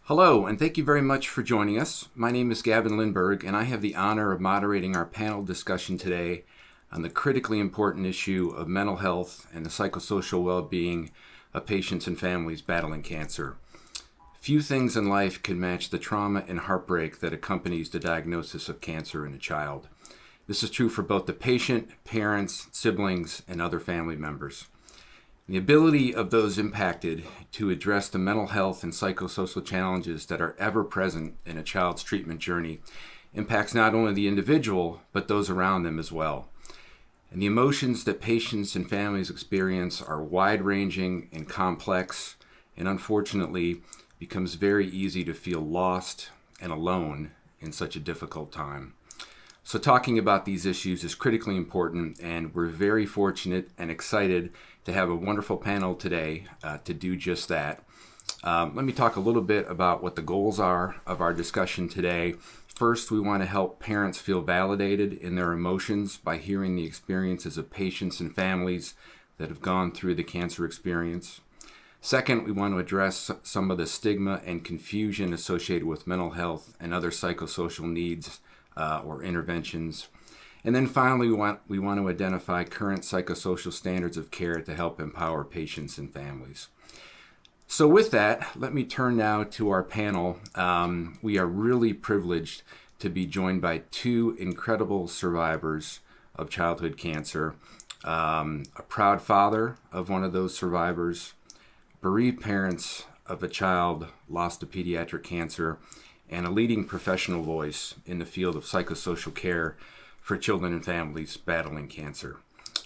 Hello, and thank you very much for joining us. My name is Gavin Lindberg, and I have the honor of moderating our panel discussion today on the critically important issue of mental health and the psychosocial well-being of patients and families battling cancer. Few things in life can match the trauma and heartbreak that accompanies the diagnosis of cancer in a child. This is true for both the patient, parents, siblings, and other family members. The ability of those impacted to address the mental health and psychosocial challenges that are ever present in a child's treatment journey impacts not only the individual, but those around them as well. And the emotions that patients and families experience are wide-ranging and complex, and unfortunately becomes very easy to feel lost and alone in such a difficult time. So talking about these issues is critically important, and we're very fortunate and excited to have a wonderful panel today to do just that. Let me talk a little bit about what the goals are of our discussion today. First, we want to help parents feel validated in their emotions by hearing the experiences of patients and families that have gone through the cancer experience. Second, we want to address some of the stigma and confusion associated with mental health and other psychosocial needs or interventions. And then finally, we want to identify current psychosocial standards of care to help empower patients and families. So with that, let me turn now to our panel. We are really privileged to be joined by two incredible survivors of childhood cancer, a proud father of one of those survivors, bereaved parents of a child lost to pediatric cancer, and a leading professional voice in the field of psychosocial care for children and families battling cancer.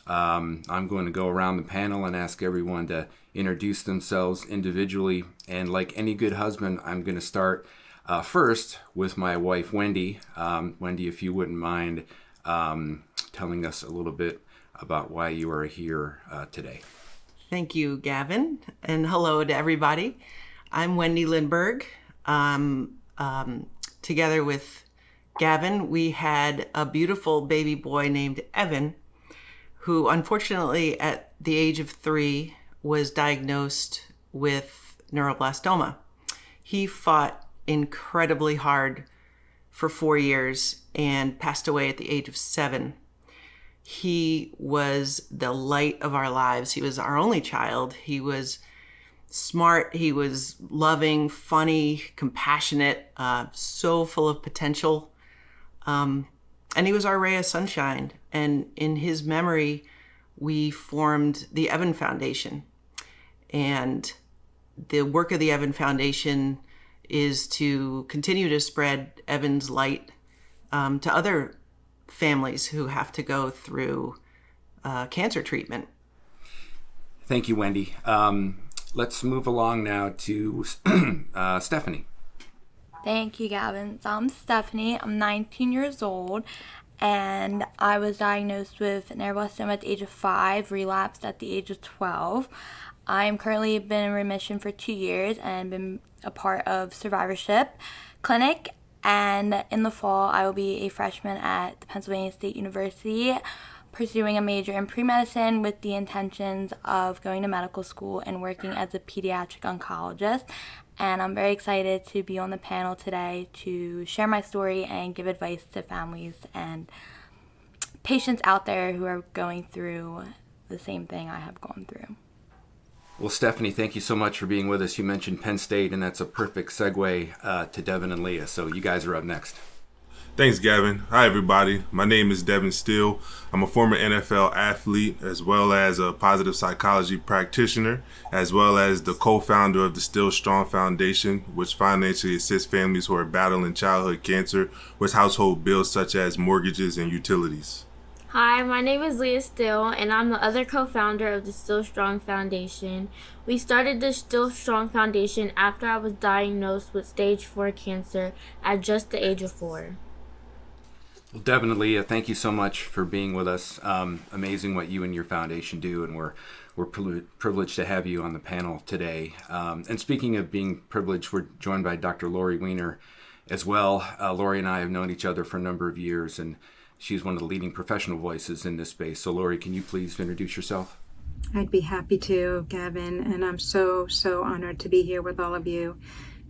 I'm going to go around the panel and ask everyone to introduce themselves individually. And like any good husband, I'm going to start first with my wife, Wendy. Wendy, if you wouldn't mind telling us a little bit about why you are here today. Thank you, Gavin, and hello to everybody. I'm Wendy Lindberg. Together with Gavin, we had a beautiful baby boy named Evan, who unfortunately at the age of 3 was diagnosed with neuroblastoma. He fought incredibly hard for 4 years and passed away at the age of 7. He was the light of our lives. He was our only child. He was smart, he was loving, funny, compassionate, so full of potential. And he was our ray of sunshine. And in his memory, we formed the Evan Foundation. And the work of the Evan Foundation is to continue to spread Evan's light to other families who have to go through cancer treatment. Thank you, Wendy. Let's move along now to Stephanie. Thank you, Gavin. So I'm Stephanie. I'm 19 years old, and I was diagnosed with neuroblastoma at the age of 5, relapsed at the age of 12. I'm currently been in remission for 2 years and been a part of survivorship clinic. And in the fall, I will be a freshman at the Pennsylvania State University, pursuing a major in pre-medicine with the intentions of going to medical school and working as a pediatric oncologist. And I'm very excited to be on the panel today to share my story and give advice to families and patients out there who are going through the same thing I have gone through. Well, Stephanie, thank you so much for being with us. You mentioned Penn State, and that's a perfect segue to Devon and Leah. So you guys are up next. Thanks, Gavin. Hi, everybody. My name is Devon Steele. I'm a former NFL athlete, as well as a positive psychology practitioner, as well as the co-founder of the Still Strong Foundation, which financially assists families who are battling childhood cancer with household bills such as mortgages and utilities. Hi, my name is Leah Still, and I'm the other co-founder of the Still Strong Foundation. We started the Still Strong Foundation after I was diagnosed with stage 4 cancer at just the age of 4. Well, Devon and Leah, thank you so much for being with us. Amazing what you and your foundation do, and we're privileged to have you on the panel today. And speaking of being privileged, we're joined by Dr. Wiener as well. Lori and I have known each other for a number of years, and she's one of the leading professional voices in this space. So Lori, can you please introduce yourself? I'd be happy to, Gavin, and I'm so honored to be here with all of you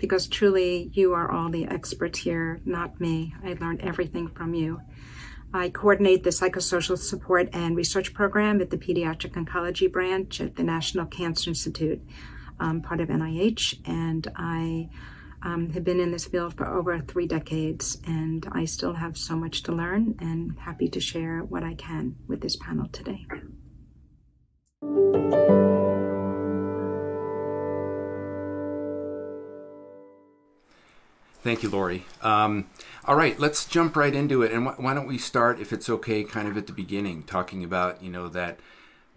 because truly you are all the experts here, not me. I learned everything from you. I coordinate the psychosocial support and research program at the Pediatric Oncology Branch at the National Cancer Institute, part of NIH, and I have been in this field for over 3 decades, and I still have so much to learn, and happy to share what I can with this panel today. Thank you, Lori. All right, let's jump right into it. And why don't we start, if it's okay, kind of at the beginning, talking about,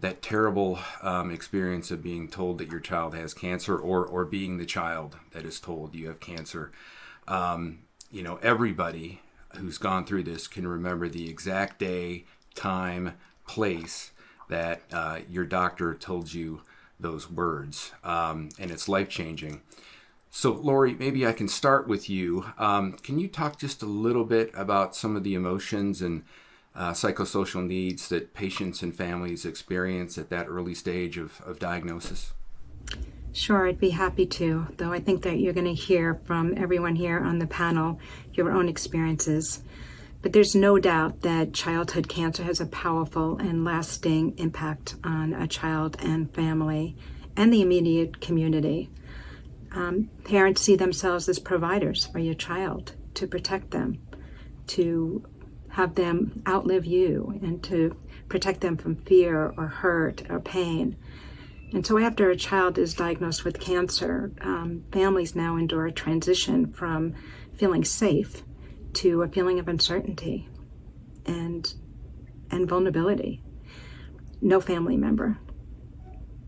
that terrible experience of being told that your child has cancer, or being the child that is told you have cancer. Everybody who's gone through this can remember the exact day, time, place that your doctor told you those words, and it's life-changing. So, Lori, maybe I can start with you. Can you talk just a little bit about some of the emotions and psychosocial needs that patients and families experience at that early stage of diagnosis? Sure, I'd be happy to, though I think that you're going to hear from everyone here on the panel your own experiences. But there's no doubt that childhood cancer has a powerful and lasting impact on a child and family and the immediate community. Parents see themselves as providers for your child, to protect them, to have them outlive you, and to protect them from fear or hurt or pain. And so after a child is diagnosed with cancer, families now endure a transition from feeling safe to a feeling of uncertainty and vulnerability. No family member,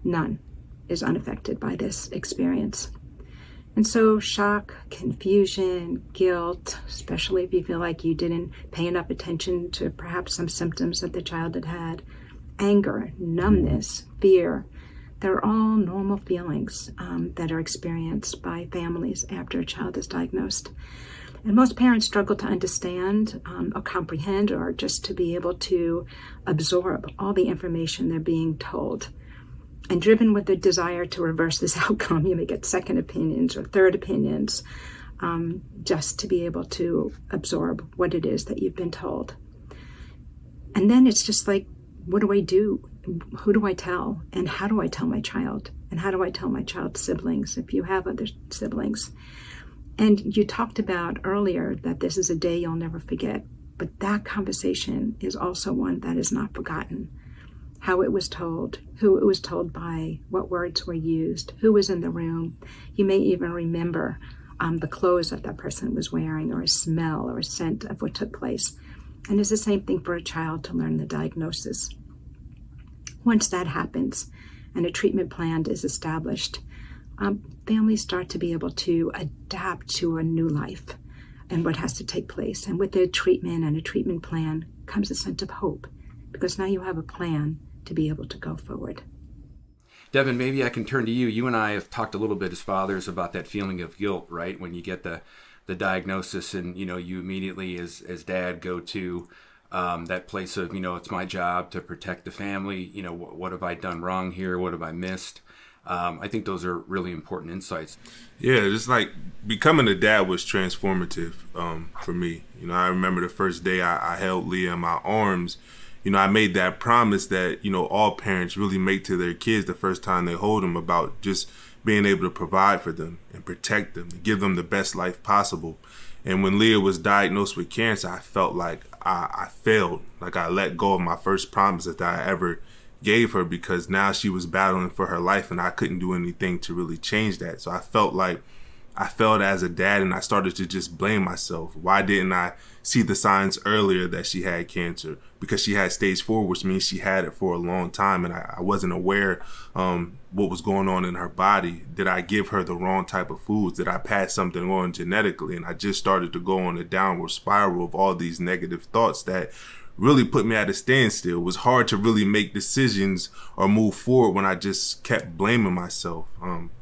none, is unaffected by this experience. And so shock, confusion, guilt, especially if you feel like you didn't pay enough attention to perhaps some symptoms that the child had, anger, numbness, fear, they're all normal feelings that are experienced by families after a child is diagnosed. And most parents struggle to understand or comprehend, or just to be able to absorb all the information they're being told. And driven with the desire to reverse this outcome, you may get second opinions or third opinions, just to be able to absorb what it is that you've been told. And then it's just like, what do I do? Who do I tell? And how do I tell my child? And how do I tell my child's siblings, if you have other siblings? And you talked about earlier that this is a day you'll never forget, but that conversation is also one that is not forgotten. How it was told, who it was told by, what words were used, who was in the room. You may even remember the clothes that that person was wearing, or a smell or a scent of what took place. And it's the same thing for a child to learn the diagnosis. Once that happens and a treatment plan is established, families start to be able to adapt to a new life and what has to take place. And with the treatment and a treatment plan comes a sense of hope, because now you have a plan to be able to go forward. Devon, maybe I can turn to you. You and I have talked a little bit as fathers about that feeling of guilt, right? When you get the diagnosis, and you immediately as dad go to that place of, it's my job to protect the family. What have I done wrong here? What have I missed? I think those are really important insights. Yeah, just like becoming a dad was transformative for me. I remember the first day I held Leah in my arms. I made that promise that, all parents really make to their kids the first time they hold them, about just being able to provide for them and protect them and give them the best life possible. And when Leah was diagnosed with cancer, I felt like I failed, like I let go of my first promise that I ever gave her, because now she was battling for her life and I couldn't do anything to really change that. So I felt like I failed as a dad, and I started to just blame myself. Why didn't I see the signs earlier that she had cancer? Because she had stage 4, which means she had it for a long time, and I wasn't aware what was going on in her body. Did I give her the wrong type of foods? Did I pass something on genetically? And I just started to go on a downward spiral of all these negative thoughts that really put me at a standstill. It was hard to really make decisions or move forward when I just kept blaming myself.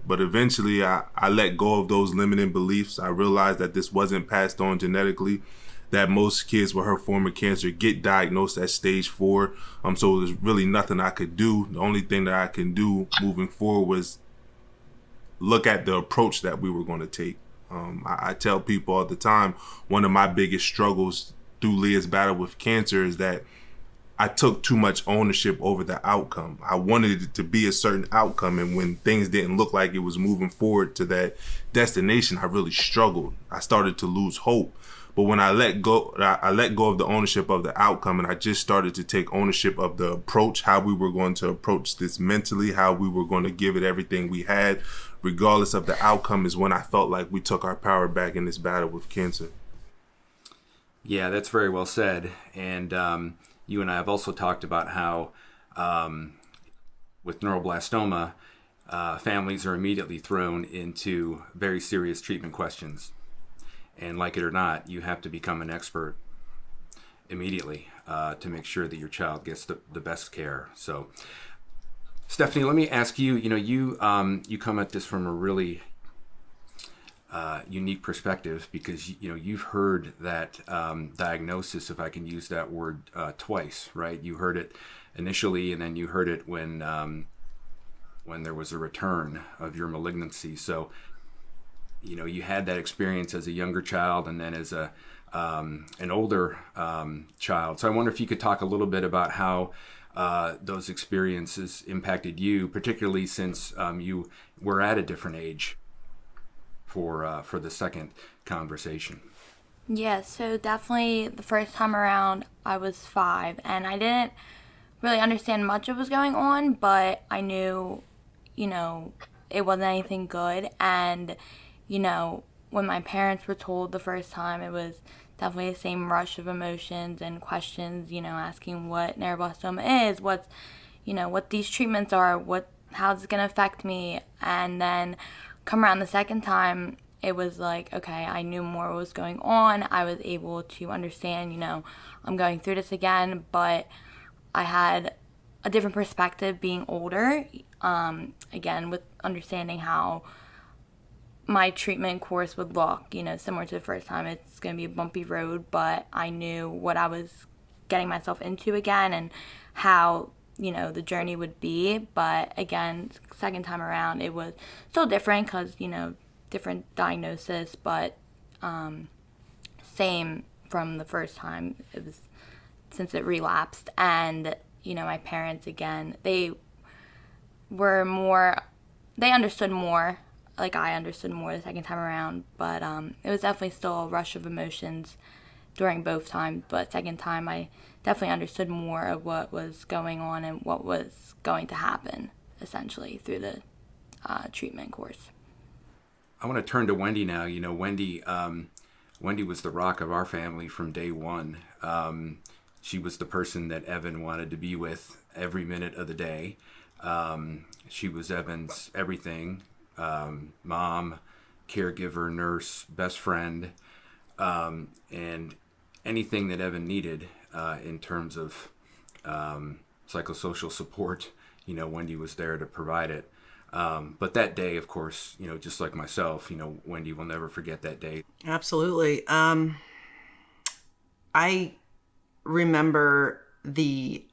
But eventually I let go of those limiting beliefs. I realized that this wasn't passed on genetically, that most kids with her form of cancer get diagnosed at stage 4. So there's really nothing I could do. The only thing that I can do moving forward was look at the approach that we were going to take. I tell people all the time, one of my biggest struggles through Leah's battle with cancer is that I took too much ownership over the outcome. I wanted it to be a certain outcome, and when things didn't look like it was moving forward to that destination, I really struggled. I started to lose hope. But when I let go of the ownership of the outcome, and I just started to take ownership of the approach, how we were going to approach this mentally, how we were going to give it everything we had, regardless of the outcome, is when I felt like we took our power back in this battle with cancer. Yeah, that's very well said. And you and I have also talked about how with neuroblastoma, families are immediately thrown into very serious treatment questions. And like it or not, you have to become an expert immediately to make sure that your child gets the best care. So, Stephanie, let me ask you, you come at this from a really unique perspective, because you've heard that diagnosis, if I can use that word, twice, right? You heard it initially, and then you heard it when there was a return of your malignancy. So you had that experience as a younger child, and then as an older child. So I wonder if you could talk a little bit about how those experiences impacted you, particularly since you were at a different age for the second conversation. Yeah, so definitely the first time around I was 5, and I didn't really understand much of what was going on, but I knew, it wasn't anything good. And, when my parents were told the first time, it was definitely the same rush of emotions and questions, asking what neuroblastoma is, what these treatments are, how's it going to affect me. And then come around the second time, it was like, okay, I knew more what was going on. I was able to understand, I'm going through this again, but I had a different perspective being older, again, with understanding how my treatment course would look, similar to the first time. It's going to be a bumpy road, but I knew what I was getting myself into again and how, the journey would be. But again, second time around, it was still different because, different diagnosis, but same from the first time. It was since it relapsed. And, my parents, again, they understood more. Like I understood more the second time around, but it was definitely still a rush of emotions during both times. But second time, I definitely understood more of what was going on and what was going to happen, essentially, through the treatment course. I want to turn to Wendy now. Wendy was the rock of our family from day one. She was the person that Evan wanted to be with every minute of the day. She was Evan's everything. Mom, caregiver, nurse, best friend, and anything that Evan needed in terms of psychosocial support, Wendy was there to provide it. But that day, of course, just like myself, Wendy will never forget that day. Absolutely. I remember the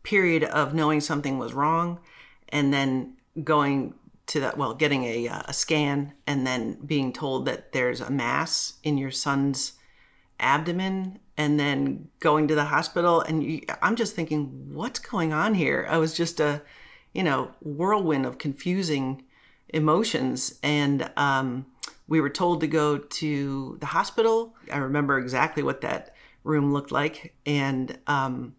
period of knowing something was wrong, and then going to that, getting a scan, and then being told that there's a mass in your son's abdomen, and then going to the hospital. And I'm just thinking, what's going on here? I was just a, whirlwind of confusing emotions. And we were told to go to the hospital. I remember exactly what that room looked like. And I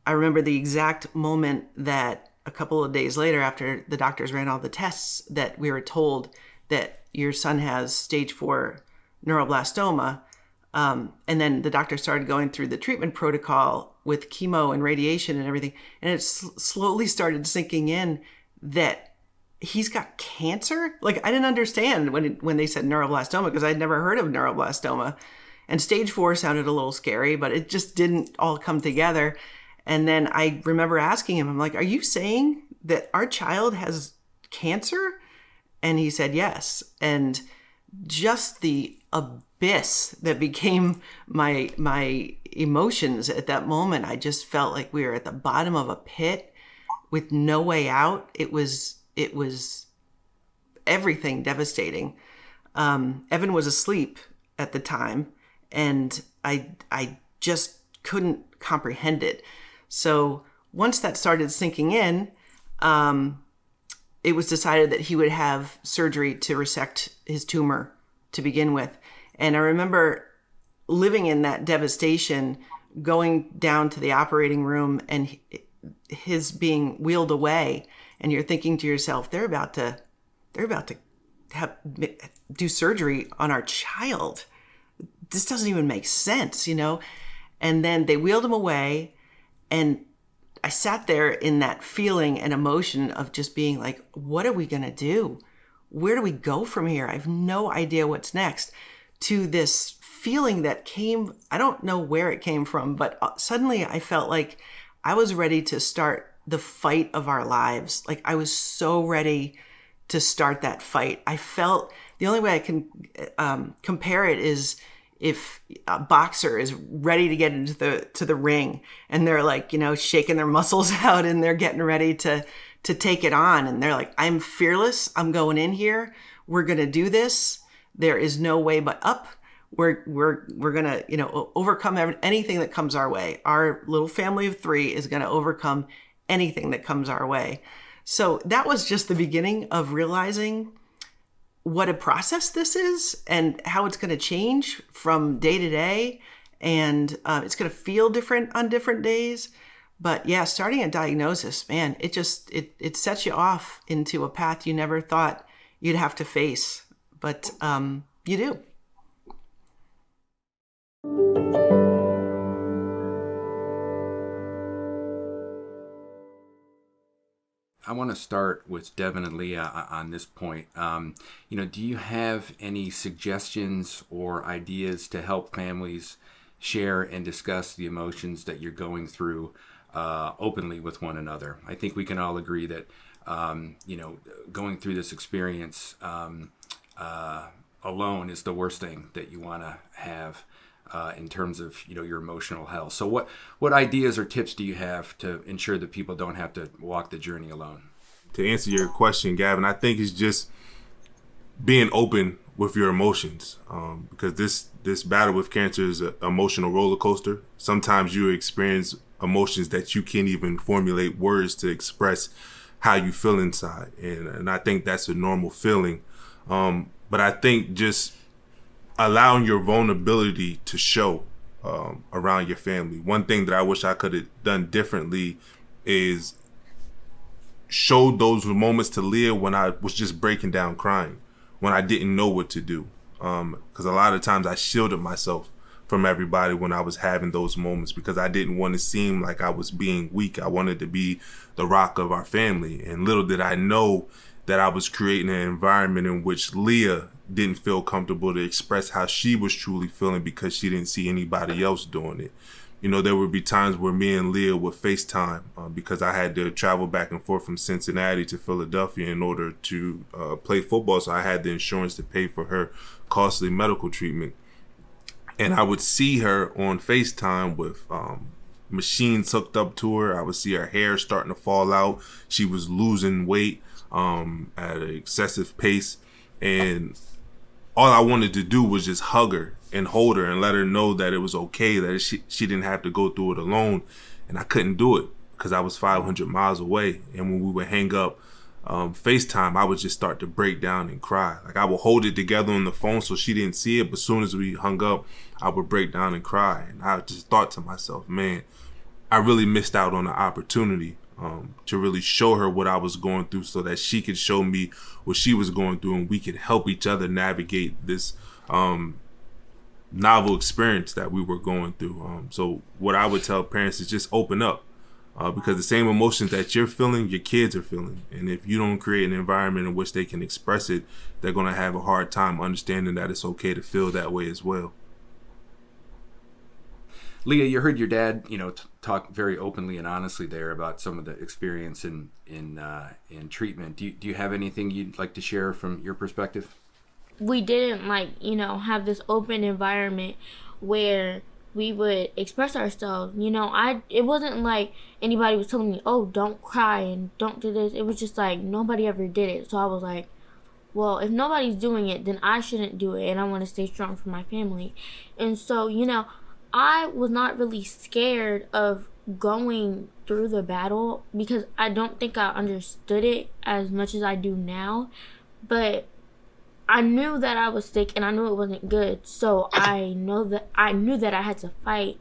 remember the exact moment that a couple of days later, after the doctors ran all the tests, that we were told that your son has stage 4 neuroblastoma. And then the doctor started going through the treatment protocol with chemo and radiation and everything. And it slowly started sinking in that he's got cancer. Like, I didn't understand when they said neuroblastoma, because I'd never heard of neuroblastoma. And stage 4 sounded a little scary, but it just didn't all come together. And then I remember asking him, I'm like, are you saying that our child has cancer? And he said, yes. And just the abyss that became my emotions at that moment, I just felt like we were at the bottom of a pit with no way out. It was everything devastating. Evan was asleep at the time, and I just couldn't comprehend it. So once that started sinking in, it was decided that he would have surgery to resect his tumor to begin with. And I remember living in that devastation, going down to the operating room and his being wheeled away. And you're thinking to yourself, they're about to do surgery on our child. This doesn't even make sense, And then they wheeled him away, and I sat there in that feeling and emotion of just being like, what are we going to do? Where do we go from here? I have no idea what's next. To this feeling that came, I don't know where it came from, but suddenly I felt like I was ready to start the fight of our lives. Like I was so ready to start that fight. I felt the only way I can compare it is if a boxer is ready to get into the ring, and they're like, shaking their muscles out, and they're getting ready to take it on. And they're like, I'm fearless. I'm going in here. We're going to do this. There is no way but up. We're going to, overcome anything that comes our way. Our little family of 3 is going to overcome anything that comes our way. So that was just the beginning of realizing what a process this is and how it's going to change from day to day. And it's going to feel different on different days. But yeah, starting a diagnosis, man, it sets you off into a path you never thought you'd have to face. But you do. I want to start with Devon and Leah on this point. Do you have any suggestions or ideas to help families share and discuss the emotions that you're going through openly with one another? I think we can all agree that, going through this experience alone is the worst thing that you want to have in terms of your emotional health. So what ideas or tips do you have to ensure that people don't have to walk the journey alone? To answer your question, Gavin, I think it's just being open with your emotions, because this battle with cancer is an emotional roller coaster. Sometimes you experience emotions that you can't even formulate words to express how you feel inside, and I think that's a normal feeling. But I think just allowing your vulnerability to show around your family. One thing that I wish I could have done differently is showed those moments to Leah when I was just breaking down crying, when I didn't know what to do. Because a lot of times I shielded myself from everybody when I was having those moments, because I didn't want to seem like I was being weak. I wanted to be the rock of our family. And little did I know that I was creating an environment in which Leah didn't feel comfortable to express how she was truly feeling because she didn't see anybody else doing it. There would be times where me and Leah would FaceTime because I had to travel back and forth from Cincinnati to Philadelphia in order to play football. So I had the insurance to pay for her costly medical treatment. And I would see her on FaceTime with machines hooked up to her. I would see her hair starting to fall out. She was losing weight at an excessive pace. And all I wanted to do was just hug her and hold her and let her know that it was okay, that she didn't have to go through it alone. And I couldn't do it because I was 500 miles away. And when we would hang up FaceTime, I would just start to break down and cry. Like I would hold it together on the phone so she didn't see it. But as soon as we hung up, I would break down and cry. And I just thought to myself, man, I really missed out on the opportunity to really show her what I was going through so that she could show me what she was going through, and we could help each other navigate this novel experience that we were going through. So what I would tell parents is just open up, because the same emotions that you're feeling, your kids are feeling. And if you don't create an environment in which they can express it, they're going to have a hard time understanding that it's okay to feel that way as well. Leah, you heard your dad, talk very openly and honestly there about some of the experience in treatment. Do you have anything you'd like to share from your perspective? We didn't have this open environment where we would express ourselves. It wasn't like anybody was telling me, oh, don't cry and don't do this. It was just like nobody ever did it. So I was like, well, if nobody's doing it, then I shouldn't do it, and I want to stay strong for my family. And so, I was not really scared of going through the battle because I don't think I understood it as much as I do now. But I knew that I was sick and I knew it wasn't good. So I knew that I had to fight.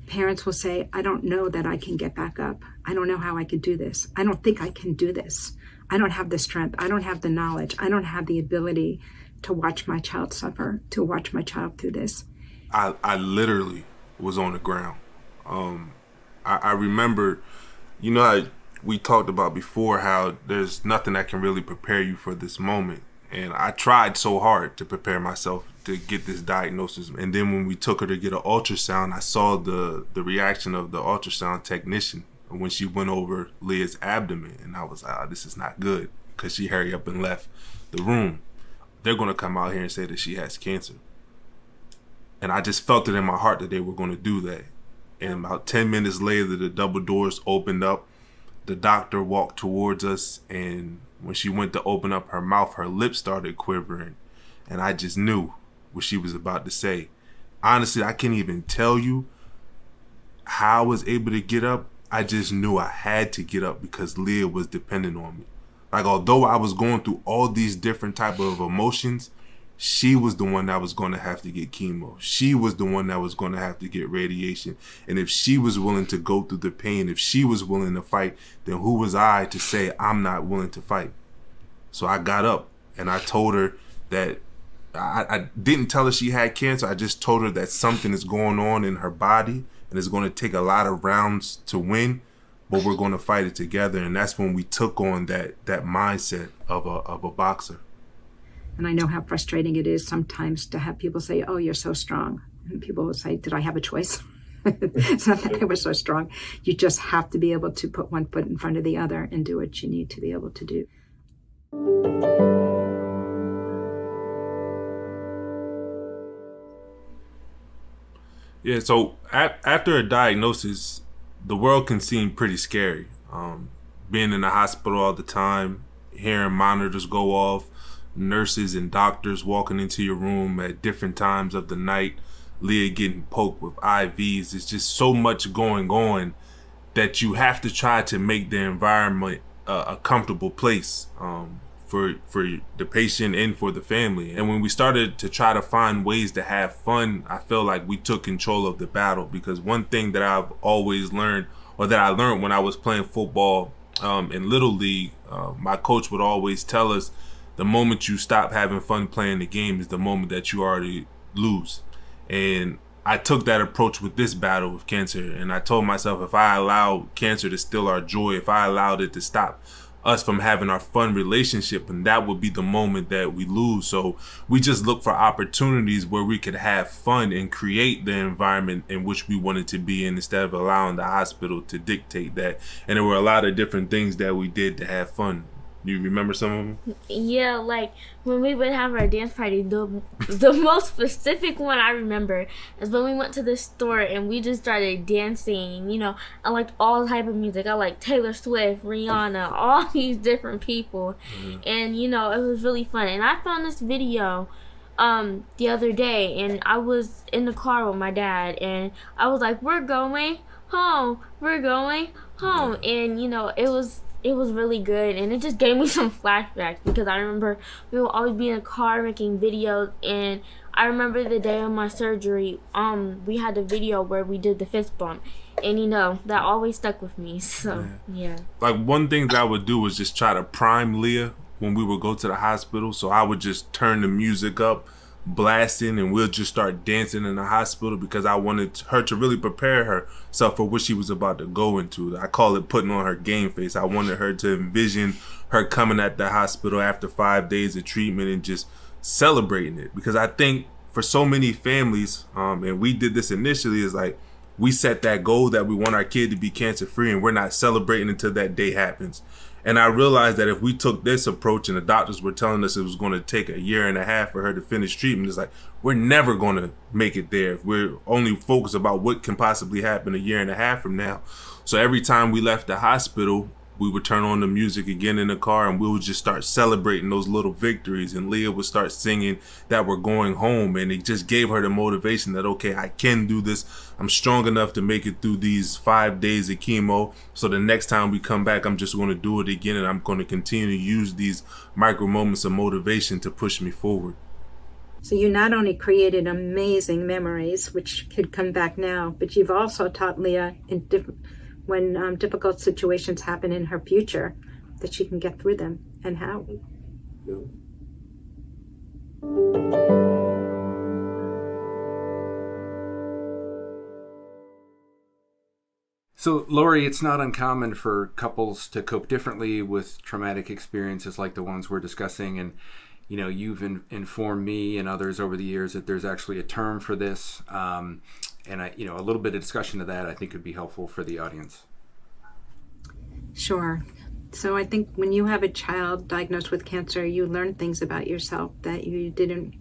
Parents will say, I don't know that I can get back up. I don't know how I could do this. I don't think I can do this. I don't have the strength. I don't have the knowledge. I don't have the ability to watch my child suffer, to watch my child through this. I literally was on the ground. I remember, how we talked about before how there's nothing that can really prepare you for this moment. And I tried so hard to prepare myself to get this diagnosis. And then when we took her to get an ultrasound, I saw the reaction of the ultrasound technician when she went over Leah's abdomen. And I was like, oh, this is not good, because she hurried up and left the room. They're going to come out here and say that she has cancer. And I just felt it in my heart that they were going to do that. And about 10 minutes later, the double doors opened up. The doctor walked towards us, and when she went to open up her mouth, her lips started quivering. And I just knew what she was about to say. Honestly, I can't even tell you how I was able to get up. I just knew I had to get up because Leah was dependent on me. Like, although I was going through all these different type of emotions, she was the one that was going to have to get chemo. She was the one that was going to have to get radiation. And if she was willing to go through the pain, if she was willing to fight, then who was I to say I'm not willing to fight? So I got up and I told her that I didn't tell her she had cancer. I just told her that something is going on in her body and it's going to take a lot of rounds to win, but we're going to fight it together. And that's when we took on that mindset of a boxer. And I know how frustrating it is sometimes to have people say, oh, you're so strong. And people will say, did I have a choice? It's not that they were so strong. You just have to be able to put one foot in front of the other and do what you need to be able to do. Yeah, so after a diagnosis, the world can seem pretty scary. Being in the hospital all the time, hearing monitors go off, nurses and doctors walking into your room at different times of the night, Leah getting poked with IVs. It's just so much going on that you have to try to make the environment a comfortable place for the patient and for the family. And when we started to try to find ways to have fun, I feel like we took control of the battle, because one thing that I've always learned, or that I learned when I was playing football in Little League, my coach would always tell us, the moment you stop having fun playing the game is the moment that you already lose. And I took that approach with this battle with cancer. And I told myself, if I allowed cancer to steal our joy, if I allowed it to stop us from having our fun relationship, and that would be the moment that we lose. So we just look for opportunities where we could have fun and create the environment in which we wanted to be in, instead of allowing the hospital to dictate that. And there were a lot of different things that we did to have fun. You remember some of them? Yeah, like when we would have our dance party, the most specific one I remember is when we went to the store and we just started dancing. I liked all type of music. I liked Taylor Swift, Rihanna, all these different people. Mm-hmm. And it was really fun. And I found this video the other day, and I was in the car with my dad, and I was like, we're going home. And it was really good, and it just gave me some flashbacks, because I remember we would always be in a car making videos. And I remember the day of my surgery, we had a video where we did the fist bump, and that always stuck with me. So yeah. Like, one thing that I would do was just try to prime Leah when we would go to the hospital. So I would just turn the music up, blasting, and we'll just start dancing in the hospital, because I wanted her to really prepare herself for what she was about to go into. I call it putting on her game face. I wanted her to envision her coming at the hospital after 5 days of treatment and just celebrating it. Because I think for so many families, and we did this initially, is like, we set that goal that we want our kid to be cancer free, and we're not celebrating until that day happens. And I realized that if we took this approach and the doctors were telling us it was going to take 1.5 years for her to finish treatment, it's like, we're never going to make it there if we're only focused about what can possibly happen 1.5 years from now. So every time we left the hospital, we would turn on the music again in the car and we would just start celebrating those little victories. And Leah would start singing that we're going home. And it just gave her the motivation that, okay, I can do this. I'm strong enough to make it through these 5 days of chemo. So the next time we come back, I'm just going to do it again. And I'm going to continue to use these micro moments of motivation to push me forward. So you not only created amazing memories, which could come back now, but you've also taught Leah when difficult situations happen in her future, that she can get through them, and how. Yeah. So, Lori, it's not uncommon for couples to cope differently with traumatic experiences like the ones we're discussing. And, you've informed me and others over the years that there's actually a term for this. And a little bit of discussion of that I think would be helpful for the audience. Sure. So I think when you have a child diagnosed with cancer, you learn things about yourself that you didn't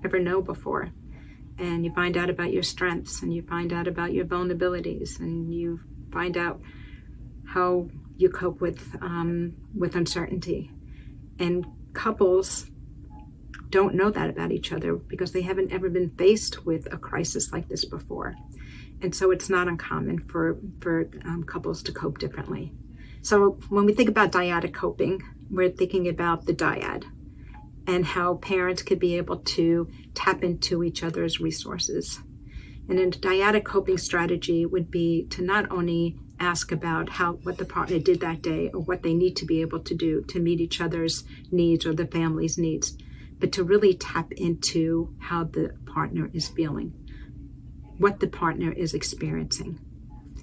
ever know before. And you find out about your strengths, and you find out about your vulnerabilities, and you find out how you cope with uncertainty. And couples don't know that about each other because they haven't ever been faced with a crisis like this before. And so it's not uncommon for couples to cope differently. So when we think about dyadic coping, we're thinking about the dyad and how parents could be able to tap into each other's resources. And a dyadic coping strategy would be to not only ask about what the partner did that day or what they need to be able to do to meet each other's needs or the family's needs, but to really tap into how the partner is feeling, what the partner is experiencing.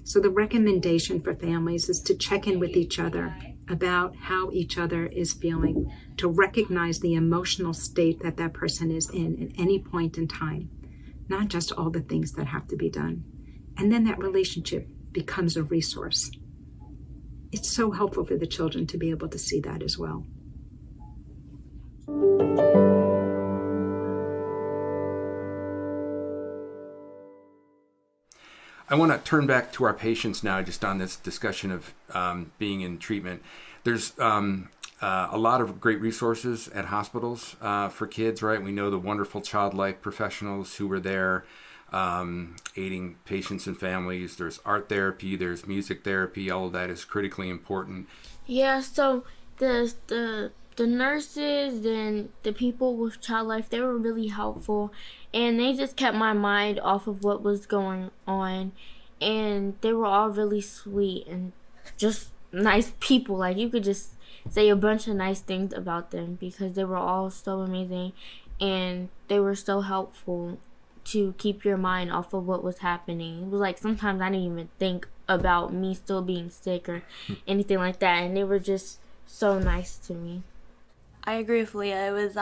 So the recommendation for families is to check in with each other about how each other is feeling, to recognize the emotional state that that person is in at any point in time, not just all the things that have to be done. And then that relationship becomes a resource. It's so helpful for the children to be able to see that as well. I want to turn back to our patients now, just on this discussion of being in treatment. There's a lot of great resources at hospitals for kids, right? We know the wonderful child life professionals who were there aiding patients and families. There's art therapy, there's music therapy. All of that is critically important. Yeah, so the nurses and the people with child life, they were really helpful, and they just kept my mind off of what was going on, and they were all really sweet and just nice people. Like, you could just say a bunch of nice things about them because they were all so amazing, and they were so helpful to keep your mind off of what was happening. It was like sometimes I didn't even think about me still being sick or anything like that, and they were just so nice to me. I agree with Leah. It was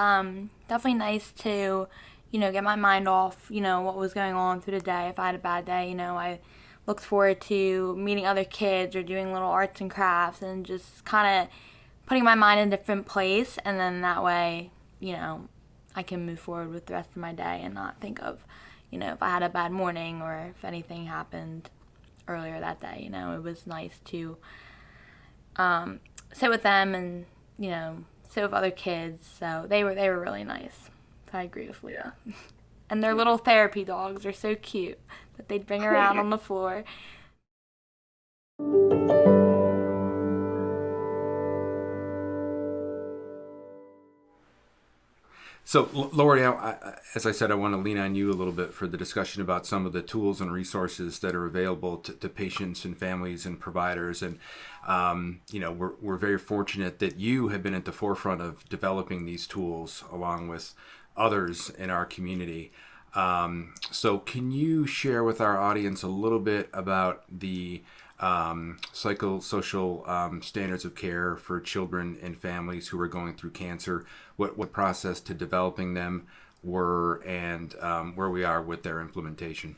definitely nice to, get my mind off, what was going on through the day. If I had a bad day, I looked forward to meeting other kids or doing little arts and crafts and just kind of putting my mind in a different place. And then that way, I can move forward with the rest of my day and not think of, if I had a bad morning or if anything happened earlier that day. It was nice to sit with them and, sit with other kids. So they were really nice. So I agree with Leah. And their little therapy dogs are so cute that they'd bring around on the floor. So, Lori, as I said, I want to lean on you a little bit for the discussion about some of the tools and resources that are available to patients and families and providers. And, we're very fortunate that you have been at the forefront of developing these tools along with others in our community. So can you share with our audience a little bit about the psychosocial standards of care for children and families who are going through cancer, what process to developing them were, and where we are with their implementation?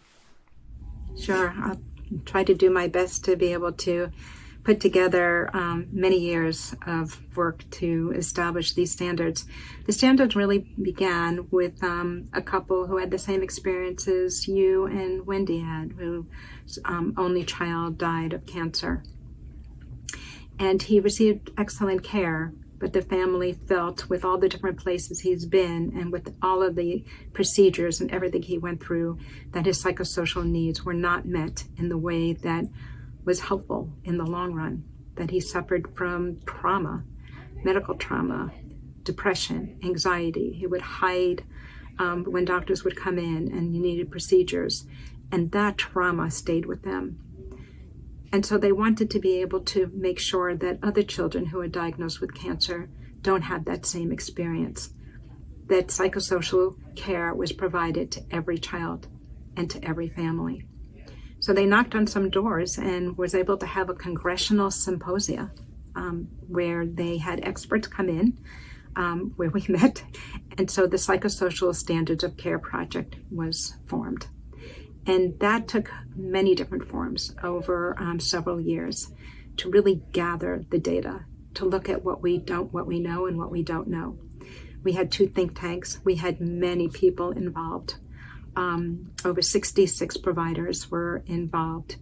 Sure. I'll try to do my best to be able to put together many years of work to establish these standards. The standards really began with a couple who had the same experiences you and Wendy had, whose only child died of cancer. And he received excellent care, but the family felt, with all the different places he's been and with all of the procedures and everything he went through, that his psychosocial needs were not met in the way that was helpful in the long run, that he suffered from trauma, medical trauma, depression, anxiety. He would hide when doctors would come in and he needed procedures, and that trauma stayed with them. And so they wanted to be able to make sure that other children who are diagnosed with cancer don't have that same experience, that psychosocial care was provided to every child and to every family. So they knocked on some doors and was able to have a congressional symposia where they had experts come in, where we met. And so the Psychosocial Standards of Care Project was formed. And that took many different forms over several years to really gather the data, to look at what we know and what we don't know. We had 2 think tanks. We had many people involved. Over 66 providers were involved.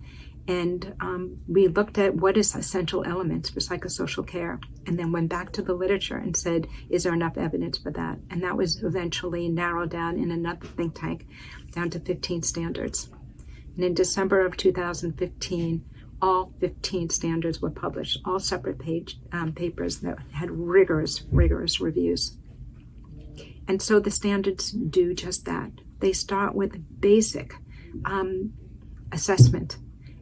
And we looked at what is essential elements for psychosocial care, and then went back to the literature and said, is there enough evidence for that? And that was eventually narrowed down in another think tank down to 15 standards. And in December of 2015, all 15 standards were published, all separate papers that had rigorous reviews. And so the standards do just that. They start with basic assessment.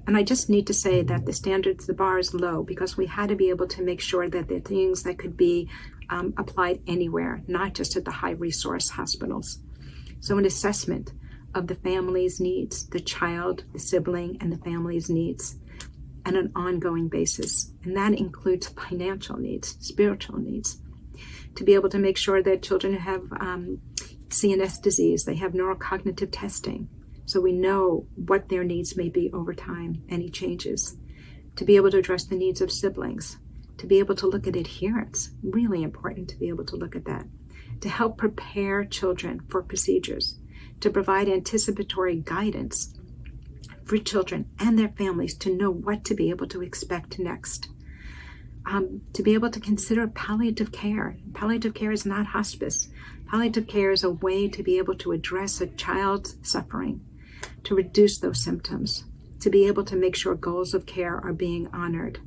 And I just need to say that the standards, the bar is low, because we had to be able to make sure that they're things that could be applied anywhere, not just at the high resource hospitals. So an assessment of the family's needs, the child, the sibling, and the family's needs on an ongoing basis. And that includes financial needs, spiritual needs, to be able to make sure that children who have CNS disease, they have neurocognitive testing, so we know what their needs may be over time, any changes. To be able to address the needs of siblings, to be able to look at adherence, really important to be able to look at that. To help prepare children for procedures, to provide anticipatory guidance for children and their families to know what to be able to expect next. To be able to consider palliative care. Palliative care is not hospice. Palliative care is a way to be able to address a child's suffering, to reduce those symptoms, to be able to make sure goals of care are being honored.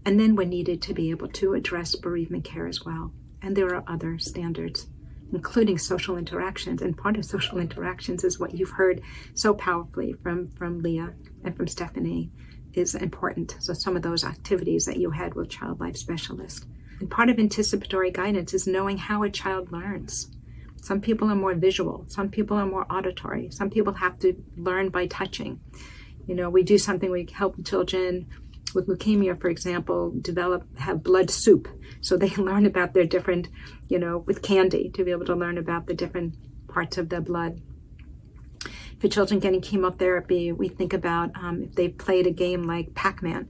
And then when needed, to be able to address bereavement care as well. And there are other standards, including social interactions. And part of social interactions is what you've heard so powerfully from Leah and from Stephanie is important. So some of those activities that you had with Child Life Specialist. And part of anticipatory guidance is knowing how a child learns. Some people are more visual. Some people are more auditory. Some people have to learn by touching. You know, we do something, we help children with leukemia, for example, have blood soup. So they learn about their different, with candy, to be able to learn about the different parts of the blood. For children getting chemotherapy, we think about if they've played a game like Pac-Man,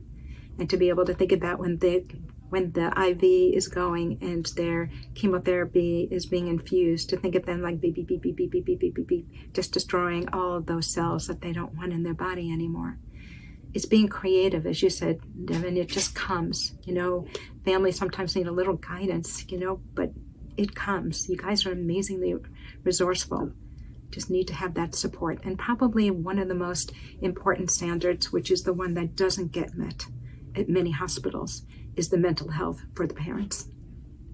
and to be able to think about when the IV is going and their chemotherapy is being infused, to think of them like beep, beep, beep, beep, beep, beep, beep, beep, beep, beep, just destroying all of those cells that they don't want in their body anymore. It's being creative, as you said, Devon. It just comes. Families sometimes need a little guidance, but it comes. You guys are amazingly resourceful. Just need to have that support. And probably one of the most important standards, which is the one that doesn't get met at many hospitals, is the mental health for the parents.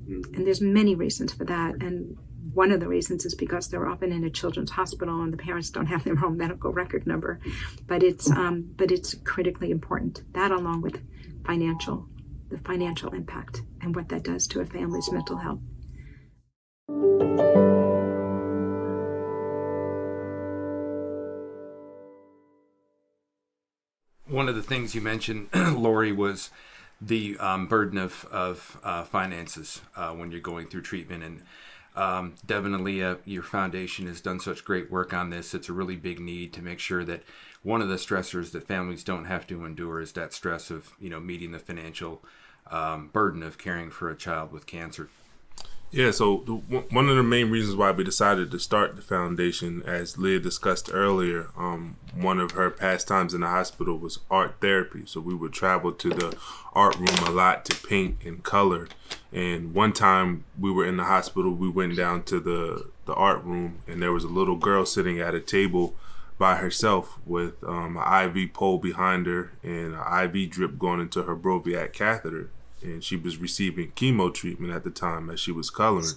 And there's many reasons for that. And one of the reasons is because they're often in a children's hospital and the parents don't have their own medical record number. But it's critically important. That, along with the financial impact and what that does to a family's mental health. One of the things you mentioned, Lori, was the burden of finances when you're going through treatment. And Devon and Leah, your foundation has done such great work on this. It's a really big need to make sure that one of the stressors that families don't have to endure is that stress of, meeting the financial burden of caring for a child with cancer. Yeah, so one of the main reasons why we decided to start the foundation, as Leah discussed earlier, one of her pastimes in the hospital was art therapy. So we would travel to the art room a lot to paint and color. And one time we were in the hospital, we went down to the art room, and there was a little girl sitting at a table by herself with an IV pole behind her and an IV drip going into her Broviac catheter. And she was receiving chemo treatment at the time as she was coloring.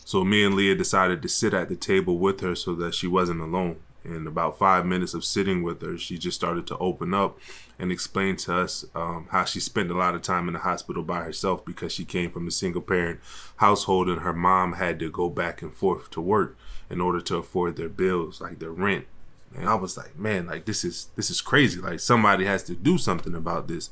So me and Leah decided to sit at the table with her so that she wasn't alone. And about 5 minutes of sitting with her, she just started to open up and explain to us how she spent a lot of time in the hospital by herself because she came from a single parent household and her mom had to go back and forth to work in order to afford their bills, like their rent. And I was like, man, like this is crazy. Like somebody has to do something about this.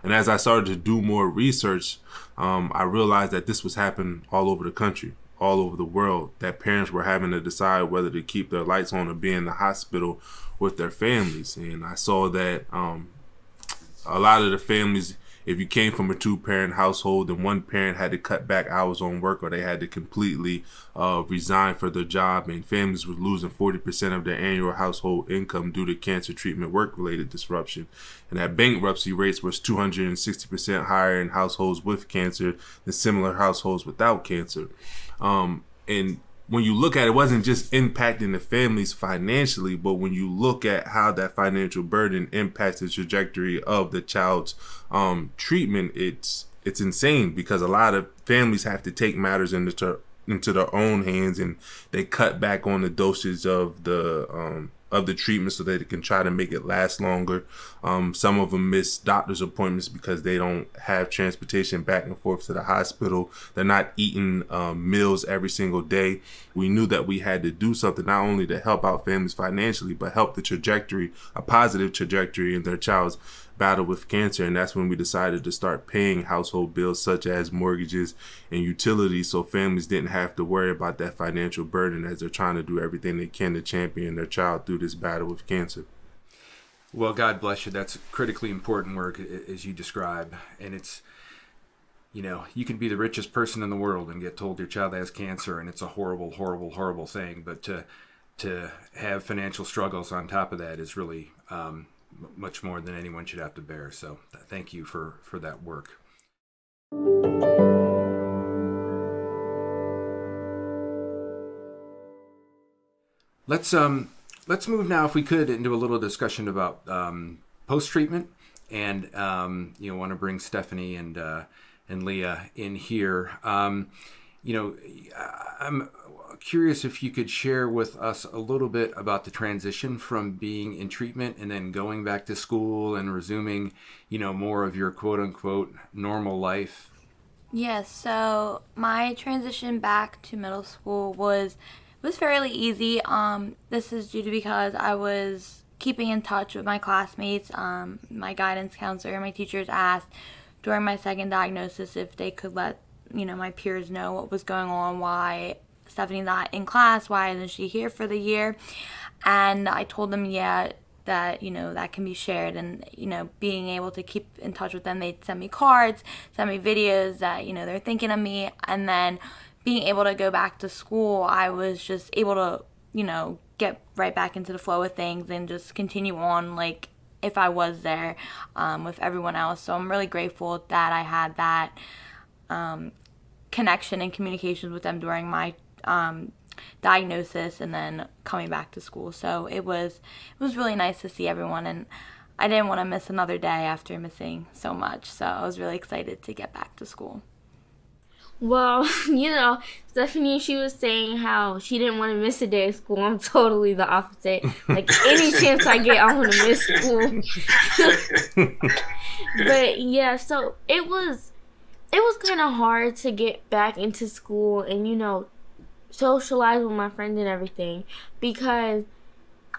And as I started to do more research, I realized that this was happening all over the country, all over the world, that parents were having to decide whether to keep their lights on or be in the hospital with their families. And I saw that a lot of the families, if you came from a two-parent household, then one parent had to cut back hours on work or they had to completely resign for their job, and families were losing 40% of their annual household income due to cancer treatment work-related disruption. And that bankruptcy rates was 260% higher in households with cancer than similar households without cancer. And when you look at it, it wasn't just impacting the families financially, but when you look at how that financial burden impacts the trajectory of the child's treatment, it's insane because a lot of families have to take matters into their own hands, and they cut back on the dosage of the treatment so that it can try to make it last longer. Some of them miss doctor's appointments because they don't have transportation back and forth to the hospital. They're not eating meals every single day. We knew that we had to do something not only to help out families financially, but help the trajectory, a positive trajectory in their child's battle with cancer. And that's when we decided to start paying household bills such as mortgages and utilities, so families didn't have to worry about that financial burden as they're trying to do everything they can to champion their child through this battle with cancer. Well, God bless you. That's critically important work, as you describe. And it's, you can be the richest person in the world and get told your child has cancer, and it's a horrible, horrible, horrible thing. But to have financial struggles on top of that is really much more than anyone should have to bear. So thank you for that work. Let's move now, if we could, into a little discussion about post-treatment, and want to bring Stephanie and Leah in here. I'm curious if you could share with us a little bit about the transition from being in treatment and then going back to school and resuming, more of your quote-unquote normal life. Yes, so my transition back to middle school was fairly easy. This is due to because I was keeping in touch with my classmates. My guidance counselor and my teachers asked during my second diagnosis if they could let my peers know what was going on, why Stephanie's not in class, why isn't she here for the year. And I told them that that can be shared, and being able to keep in touch with them. They'd send me cards, send me videos that they're thinking of me. And then being able to go back to school, I was just able to get right back into the flow of things and just continue on like if I was there with everyone else. So I'm really grateful that I had that connection and communications with them during my diagnosis and then coming back to school. So it was really nice to see everyone, and I didn't want to miss another day after missing so much. So I was really excited to get back to school. Well, Stephanie, she was saying how she didn't want to miss a day of school. I'm totally the opposite. Like, any chance I get, I want to miss school. But, yeah, so it was kind of hard to get back into school and, socialize with my friends and everything, because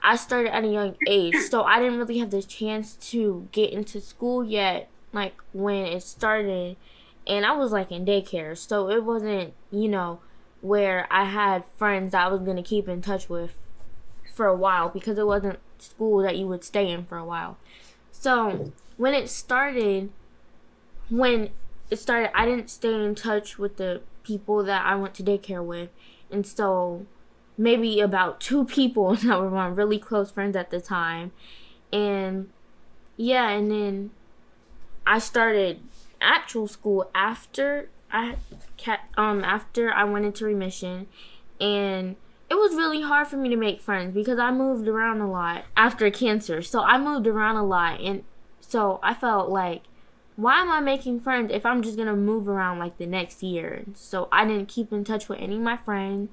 I started at a young age. So I didn't really have the chance to get into school yet, like, when it started. And I was, like, in daycare, so it wasn't, where I had friends that I was going to keep in touch with for a while, because it wasn't school that you would stay in for a while. So when it started, I didn't stay in touch with the people that I went to daycare with. And so maybe about 2 people that were my really close friends at the time. And yeah, and then I started actual school after I went into remission, and it was really hard for me to make friends because I moved around a lot after cancer. So I moved around a lot, and so I felt like, why am I making friends if I'm just gonna move around like the next year? So I didn't keep in touch with any of my friends,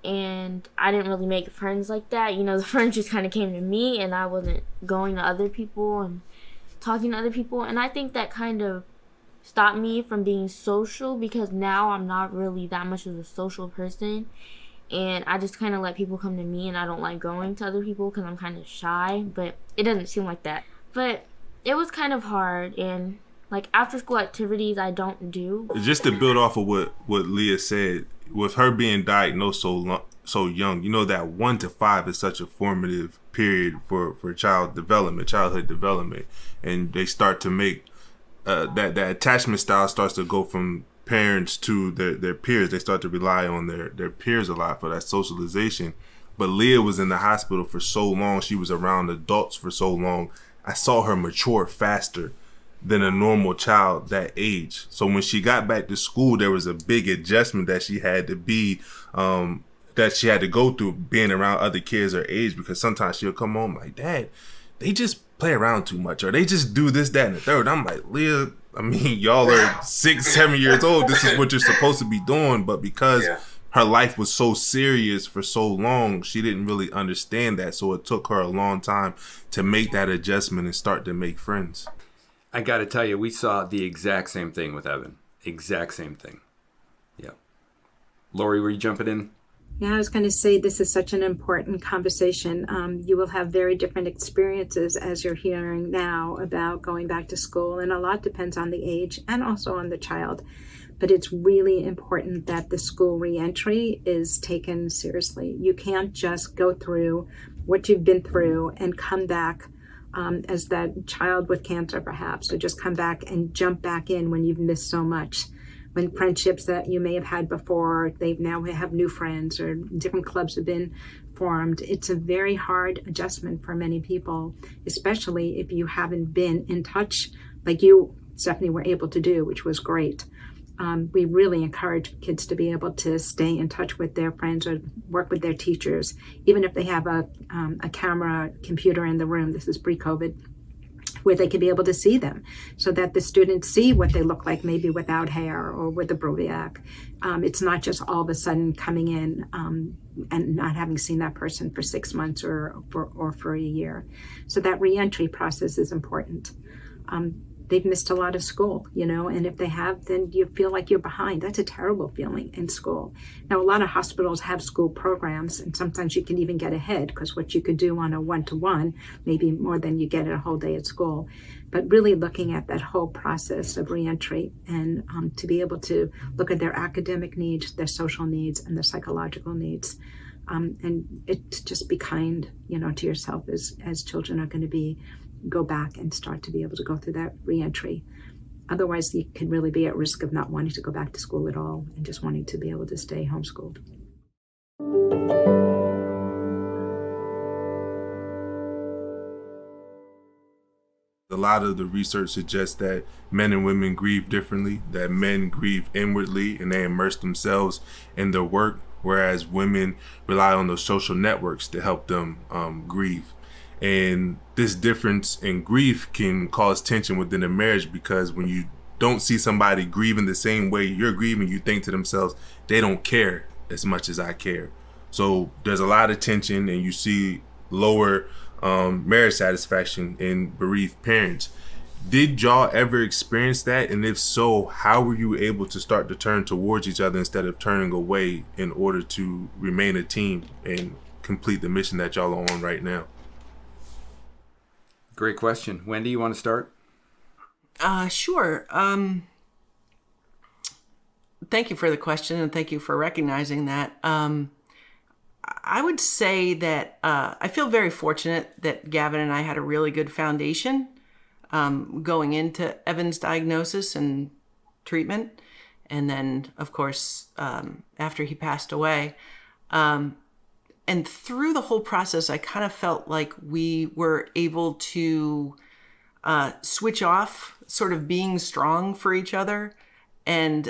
and I didn't really make friends like that. You know, the friends just kind of came to me, and I wasn't going to other people and talking to other people. And I think that kind of stopped me from being social, because now I'm not really that much of a social person, and I just kind of let people come to me, and I don't like going to other people because I'm kind of shy. But it doesn't seem like that. But it was kind of hard, and like after school activities I don't do. Just to build off of what Leah said, with her being diagnosed so young, you know that 1 to 5 is such a formative period for childhood development, and they start to make that attachment style starts to go from parents to their peers. They start to rely on their peers a lot for that socialization. But Leah was in the hospital for so long. She was around adults for so long. I saw her mature faster than a normal child that age. So when she got back to school, there was a big adjustment that she had to go through being around other kids her age, because sometimes she'll come home like, Dad, they just play around too much, or they just do this, that, and the third. I'm like, Leah, I mean, y'all are 6, 7 years old. This is what you're supposed to be doing. But because her life was so serious for so long, she didn't really understand that. So it took her a long time to make that adjustment and start to make friends. I got to tell you, we saw the exact same thing with Evan. Exact same thing. Yeah. Lori, were you jumping in? Yeah, I was going to say this is such an important conversation. You will have very different experiences, as you're hearing now, about going back to school. And a lot depends on the age and also on the child. But it's really important that the school reentry is taken seriously. You can't just go through what you've been through and come back as that child with cancer, perhaps, or just come back and jump back in when you've missed so much. When friendships that you may have had before, they now have new friends, or different clubs have been formed. It's a very hard adjustment for many people, especially if you haven't been in touch like you, Stephanie, were able to do, which was great. We really encourage kids to be able to stay in touch with their friends or work with their teachers, even if they have a camera, computer in the room. This is pre-COVID, where they can be able to see them, so that the students see what they look like, maybe without hair or with a Broviac. It's not just all of a sudden coming in and not having seen that person for 6 months or for a year. So that reentry process is important. They've missed a lot of school, and if they have, then you feel like you're behind. That's a terrible feeling in school. Now, a lot of hospitals have school programs, and sometimes you can even get ahead, because what you could do on a 1-to-1, maybe more than you get a whole day at school. But really looking at that whole process of reentry, and to be able to look at their academic needs, their social needs, and their psychological needs. And just be kind, to yourself as children are going to go back and start to be able to go through that reentry. Otherwise, you can really be at risk of not wanting to go back to school at all and just wanting to be able to stay homeschooled. A lot of the research suggests that men and women grieve differently, that men grieve inwardly and they immerse themselves in their work, whereas women rely on those social networks to help them grieve. And this difference in grief can cause tension within a marriage, because when you don't see somebody grieving the same way you're grieving, you think to themselves, they don't care as much as I care. So there's a lot of tension, and you see lower marriage satisfaction in bereaved parents. Did y'all ever experience that? And if so, how were you able to start to turn towards each other instead of turning away in order to remain a team and complete the mission that y'all are on right now? Great question. Wendy, you want to start? Sure. thank you for the question, and thank you for recognizing that. I would say that I feel very fortunate that Gavin and I had a really good foundation going into Evan's diagnosis and treatment. And then, of course, after he passed away. And through the whole process, I kind of felt like we were able to switch off, sort of being strong for each other. And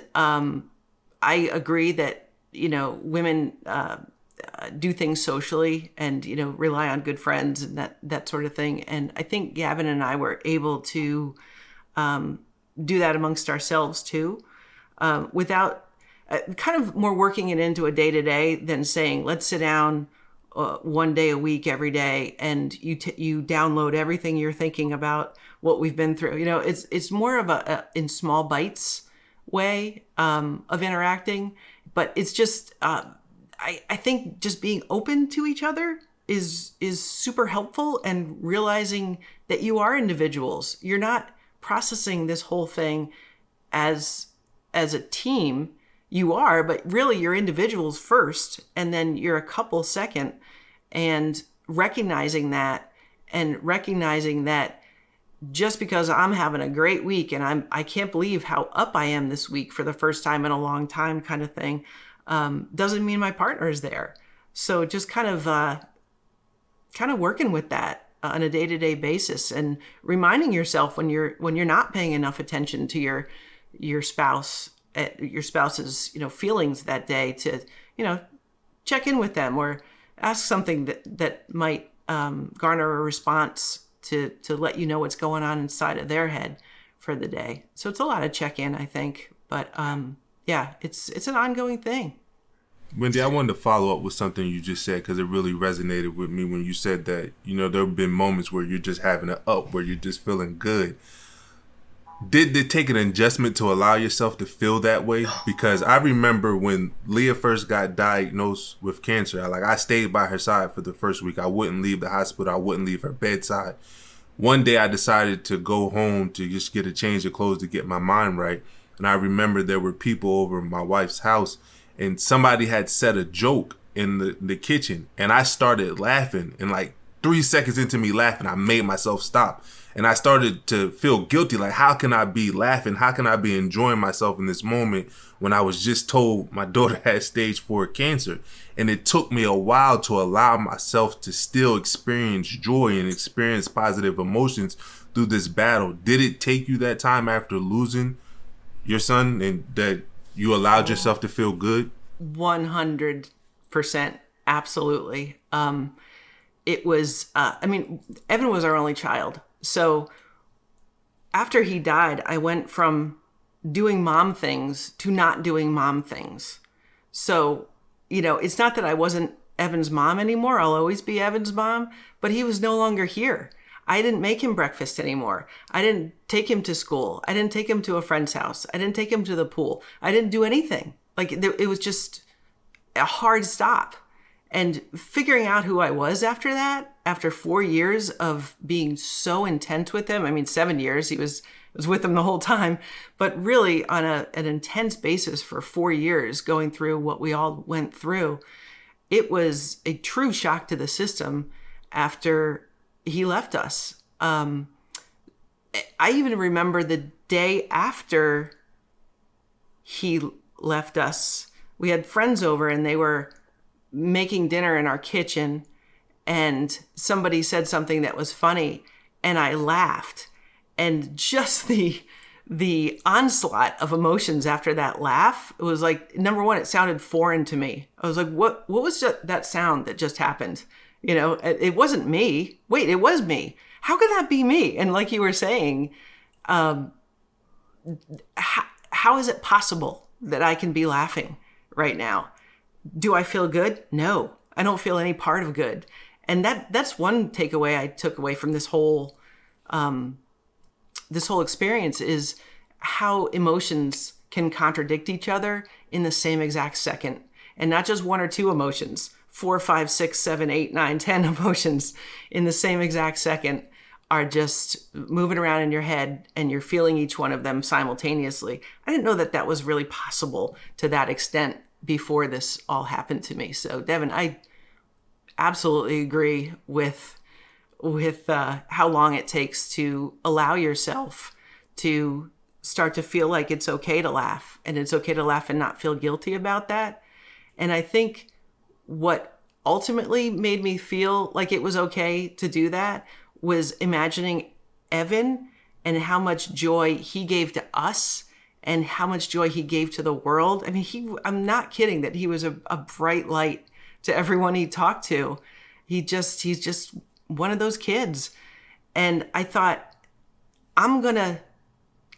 I agree that, women do things socially and, rely on good friends and that sort of thing. And I think Gavin and I were able to do that amongst ourselves too, without kind of more working it into a day-to-day than saying, let's sit down one day a week every day and you download everything you're thinking about what we've been through. It's more of a in small bites way of interacting, but it's just I think just being open to each other is super helpful, and realizing that you are individuals. You're not processing this whole thing as a team. You are, but really you're individuals first, and then you're a couple second, and recognizing that just because I'm having a great week and I can't believe how up I am this week for the first time in a long time kind of thing, doesn't mean my partner is there. So just kind of working with that on a day-to-day basis, and reminding yourself when you're not paying enough attention to your spouse's feelings that day, to check in with them or ask something that might garner a response to let you know what's going on inside of their head for the day. So it's a lot of check-in, I think, but it's an ongoing thing. Wendy, I wanted to follow up with something you just said, because it really resonated with me when you said that, there have been moments where you're just having an up, where you're just feeling good. Did it take an adjustment to allow yourself to feel that way? Because I remember when Leah first got diagnosed with cancer, I stayed by her side for the first week. I wouldn't leave the hospital. I wouldn't leave her bedside. One day I decided to go home to just get a change of clothes to get my mind right. And I remember there were people over at my wife's house, and somebody had said a joke in the kitchen, and I started laughing, and 3 seconds into me laughing, I made myself stop. And I started to feel guilty. How can I be laughing? How can I be enjoying myself in this moment when I was just told my daughter had stage 4 cancer? And it took me a while to allow myself to still experience joy and experience positive emotions through this battle. Did it take you that time after losing your son, and that you allowed yourself to feel good? 100%. Absolutely. It was, Evan was our only child. So after he died, I went from doing mom things to not doing mom things. So, it's not that I wasn't Evan's mom anymore. I'll always be Evan's mom, but he was no longer here. I didn't make him breakfast anymore. I didn't take him to school. I didn't take him to a friend's house. I didn't take him to the pool. I didn't do anything. It was just a hard stop. And figuring out who I was after that, after 4 years of being so intense with him, 7 years, I was with him the whole time, but really on an intense basis for 4 years, going through what we all went through, it was a true shock to the system after he left us. I even remember the day after he left us, we had friends over and they were making dinner in our kitchen, and somebody said something that was funny, and I laughed. And just the onslaught of emotions after that laugh, it was number one, it sounded foreign to me. I was like, what was that sound that just happened? It wasn't me. Wait, it was me. How could that be me? And like you were saying, how is it possible that I can be laughing right now? Do I feel good? No, I don't feel any part of good. And that's one takeaway I took away from this whole experience, is how emotions can contradict each other in the same exact second. And not just one or two emotions, 4, 5, 6, 7, 8, 9, 10 emotions in the same exact second are just moving around in your head and you're feeling each one of them simultaneously. I didn't know that that was really possible to that extent before this all happened to me. So Devon, I absolutely agree with how long it takes to allow yourself to start to feel like it's okay to laugh, and it's okay to laugh and not feel guilty about that. And I think what ultimately made me feel like it was okay to do that was imagining Evan and how much joy he gave to us and how much joy he gave to the world. I mean, I'm not kidding that he was a bright light to everyone he talked to. He's just one of those kids. And I thought, I'm gonna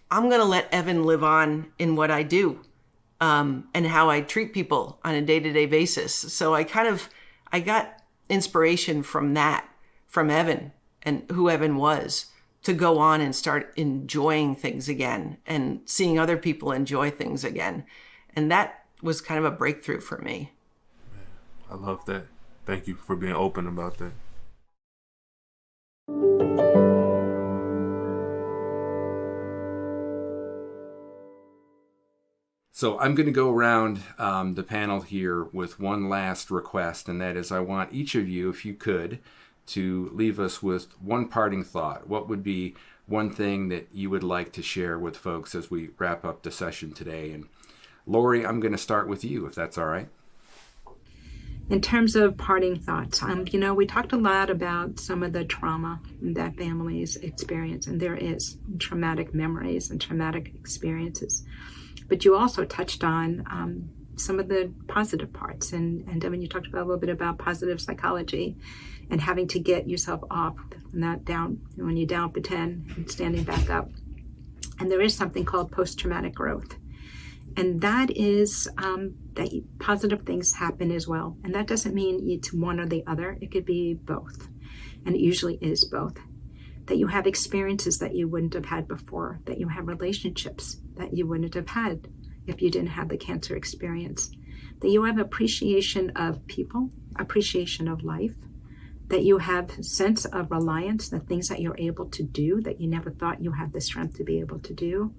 let Evan live on in what I do, and how I treat people on a day-to-day basis. So I got inspiration from that, from Evan and who Evan was, to go on and start enjoying things again and seeing other people enjoy things again. And that was kind of a breakthrough for me. I love that. Thank you for being open about that. So I'm going to go around the panel here with one last request, and that is I want each of you, if you could, to leave us with one parting thought. What would be one thing that you would like to share with folks as we wrap up the session today? And Lori, I'm going to start with you, if that's all right. In terms of parting thoughts, we talked a lot about some of the trauma that families experience, and there is traumatic memories and traumatic experiences. But you also touched on some of the positive parts. And Devon, you talked about a little bit about positive psychology and having to get yourself off, not down, when you're down for 10 and standing back up. And there is something called post-traumatic growth. And that is that positive things happen as well. And that doesn't mean it's one or the other. It could be both. And it usually is both. That you have experiences that you wouldn't have had before, that you have relationships that you wouldn't have had if you didn't have the cancer experience, that you have appreciation of people, appreciation of life, that you have sense of reliance, the things that you're able to do that you never thought you had the strength to be able to do.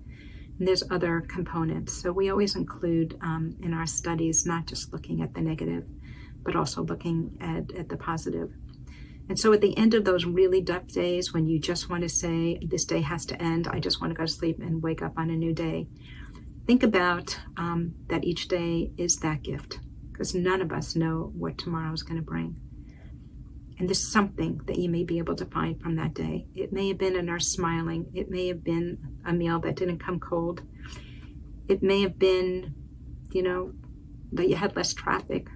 And there's other components. So we always include in our studies, not just looking at the negative, but also looking at the positive. And so at the end of those really tough days, when you just want to say, this day has to end, I just want to go to sleep and wake up on a new day, think about that each day is that gift, because none of us know what tomorrow is going to bring. And there's something that you may be able to find from that day. It may have been a nurse smiling. It may have been a meal that didn't come cold. It may have been, that you had less traffic.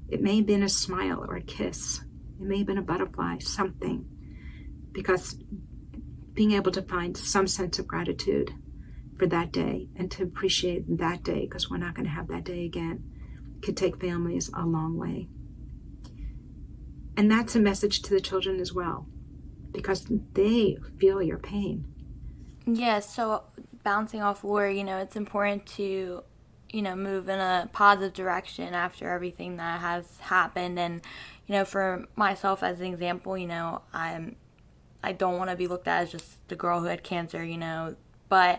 It may have been a smile or a kiss. It may have been a butterfly, something. Because being able to find some sense of gratitude for that day and to appreciate that day, because we're not going to have that day again, could take families a long way. And that's a message to the children as well, because they feel your pain. Yeah, so bouncing off Lori, it's important to, move in a positive direction after everything that has happened. And, for myself as an example, I don't want to be looked at as just the girl who had cancer, but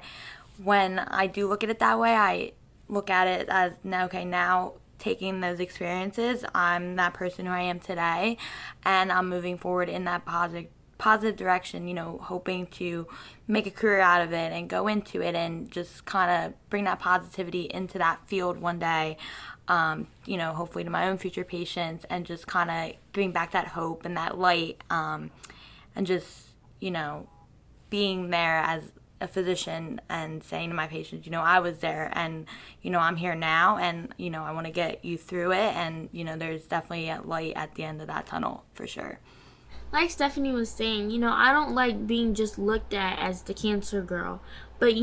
when I do look at it that way, I look at it as, now taking those experiences, I'm that person who I am today, and I'm moving forward in that positive direction, hoping to make a career out of it and go into it and just kind of bring that positivity into that field one day, hopefully to my own future patients, and just kind of giving back that hope and that light, and just, being there as a physician and saying to my patients, I was there and, I'm here now and, I want to get you through it. And, there's definitely a light at the end of that tunnel for sure. Like Stephanie was saying, I don't like being just looked at as the cancer girl. But,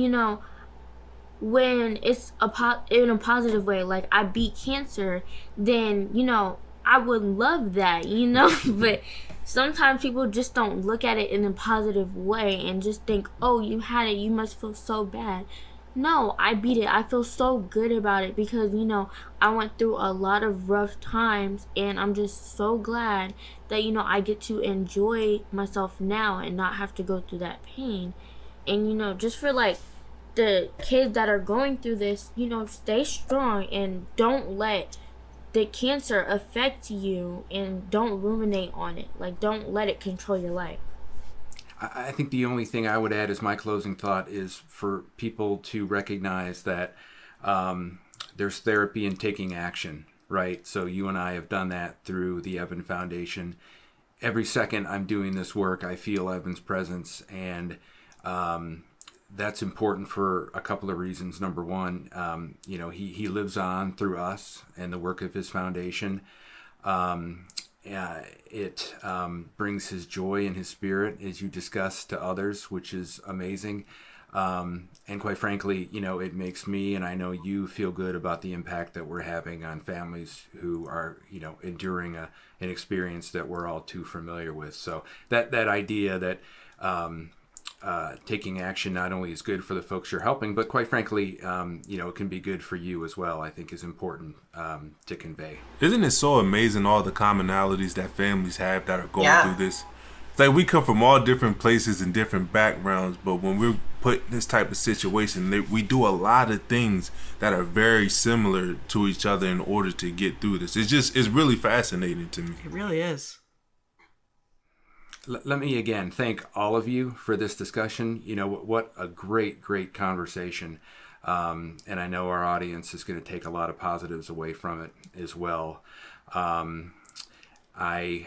when it's in a positive way, like I beat cancer, then, I would love that, but sometimes people just don't look at it in a positive way and just think, oh, you had it, you must feel so bad. No, I beat it. I feel so good about it because, I went through a lot of rough times, and I'm just so glad that, I get to enjoy myself now and not have to go through that pain. And, just for like the kids that are going through this, stay strong and don't let the cancer affect you, and don't ruminate on it. Like, don't let it control your life. I think the only thing I would add as my closing thought is for people to recognize that there's therapy in taking action, right? So you and I have done that through the Evan Foundation. Every second I'm doing this work, I feel Evan's presence, and that's important for a couple of reasons. Number one, he lives on through us and the work of his foundation. It brings his joy and his spirit, as you discussed, to others, which is amazing. And quite frankly, it makes me, and I know you, feel good about the impact that we're having on families who are, enduring an experience that we're all too familiar with. So that idea that taking action not only is good for the folks you're helping, but quite frankly, it can be good for you as well, I think is important to convey. Isn't it so amazing all the commonalities that families have that are going through this? It's like we come from all different places and different backgrounds, but when we're put in this type of situation, we do a lot of things that are very similar to each other in order to get through this. It's really fascinating to me. It really is. Let me again thank all of you for this discussion. What a great conversation. And I know our audience is going to take a lot of positives away from it as well. I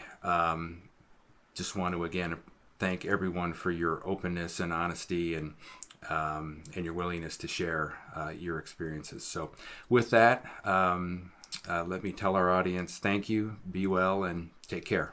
just want to again thank everyone for your openness and honesty and your willingness to share your experiences. So with that, let me tell our audience thank you, be well, and take care.